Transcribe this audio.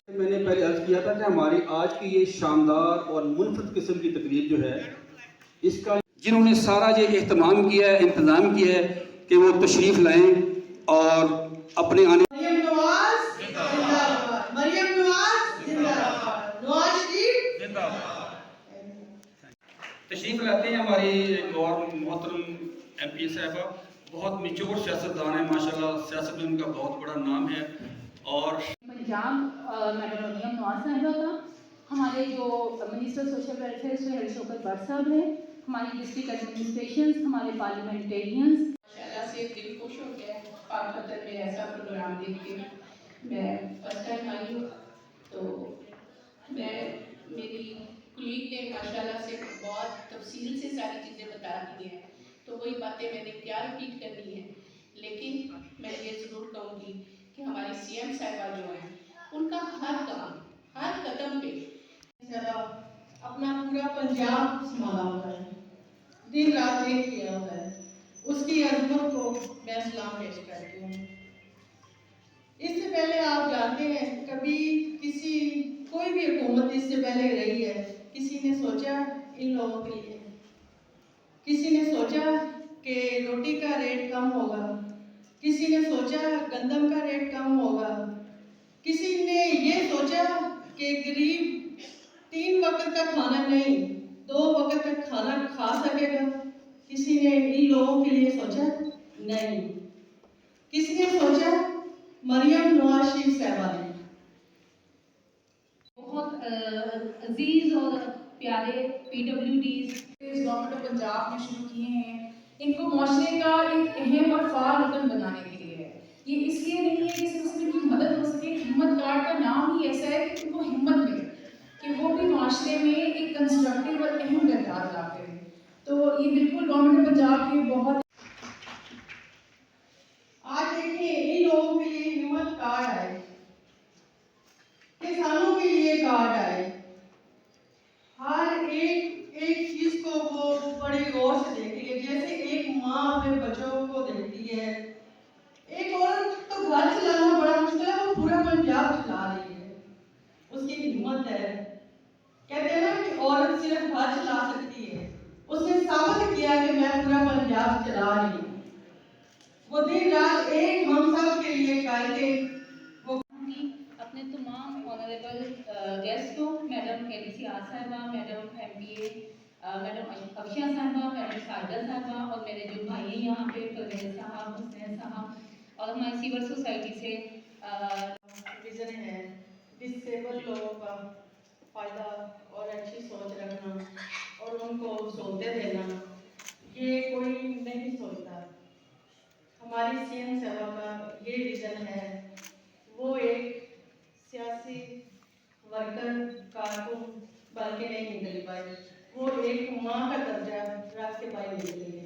मैंने पहले अर्ज किया था कि हमारी आज की ये शानदार और मुनफरद किस्म की तकरीब जो है, इसका जिन्होंने सारा ये एहतमाम किया है, इंतज़ाम किया है कि वो तशरीफ़ लाएं और अपने आने मरियम नवाज जिंदाबाद, मरियम नवाज जिंदाबाद, नवाज शरीफ जिंदाबाद। तशरीफ़ लाते हैं हमारी और मोहतरम MP साहबा, बहुत निचोड़ सियासतदान है माशाल्लाह, सियासत में उनका बहुत बड़ा नाम है। और पंजाब मैडम मरियम नवाज साहिबा का, हमारे जो minister social welfare Suhail Shaukat Bhat sahab हैं, हमारी डिस्ट्रिक्ट एडमिनिस्ट्रेशन, हमारे पार्लियामेंटेरियंस। माशाल्लाह से दिल खुश हो गया पाक वतन में ऐसा प्रोग्राम देख के। मैं फर्स्ट टाइम आई हूँ, तो मैं मेरी कुलीग ने माशाल्लाह से बहुत तफसील से सारी चीज़ें बता दी हैं, तो वही बातें मैंने क्या रिपीट करनी है, लेकिन मैं ये ज़रूर कहूँगी कि हमारी CM साहिबा जो हैं, उनका हर काम हर कदम पे अपना पूरा पंजाब संभाला हुआ है, दिन रात एक किया हुआ है, उसकी अजमत को मैं सलाम पेश करती हूँ। इससे पहले आप जानते हैं, कभी किसी कोई भी हुकूमत इससे पहले रही है, किसी ने सोचा इन लोगों के लिए, किसी ने सोचा कि रोटी का रेट कम होगा, किसी ने सोचा गंदम का रेट कम होगा, किसी ने ये सोचा कि गरीब 3 वक्त का खाना नहीं 2 वक्त का खाना खा सकेगा, किसी ने इन लोगों के लिए सोचा नहीं, किसी ने सोचा मरियम नवाज शरीफ साहबा ने। बहुत अजीज और प्यारे PWDs गवर्नमेंट ऑफ पंजाब ने शुरू किए हैं, इनको मुआशरे का एक अहम और फाल रुकन बनाने के लिए है। ये इसलिए नहीं है कि सिर्फ इनकी मदद हो सके, हिम्मत कार्ड का नाम ही ऐसा है कि उनको हिम्मत मिले कि वो भी मुआशरे में एक कंस्ट्रक्टिव और अहम किरदार अदा करें। तो ये बिल्कुल गवर्नमेंट ऑफ पंजाब के बहुत आज देखिए इन लोगों के लिए हिम्मत कार्ड आए, किसानों के लिए कार्ड आए, हर एक चीज को वो बड़े गौर से देख रही है, जैसे एक माँ अपने बच्चों को देखती है। एक औरत तो घर चलाना बड़ा मुश्किल है, वो पूरा पंजाब चला रही है, उसकी हिम्मत है। कहते हैं ना कि औरत सिर्फ घर चला सकती है, उसने साबित किया कि मैं पूरा पंजाब चला रही हूँ। वो दिन रात एक हम सब के लिए करके वो अपने तमाम ऑनरेबल गेस्ट को, मैडम KDC आर साहिबा, मैडम MPA मैडम अफशिया साहिबा, मैडम साजिदा साहिबा और मेरे जो भाई हैं यहाँ पे परवेज साहब, हुसैन साहब और हमारी सिविल सोसाइटी से विजन है डिसेबल लोगों का फायदा और अच्छी सोच रखना और उनको सोचते देना, ये कोई नहीं सोचता। हमारी CM साहबा का ये विजन है, वो एक सियासी वर्कर कारकुन बल्कि नहीं निकल पाई, वो एक माँ का दर्जा रख के पाई निकली है।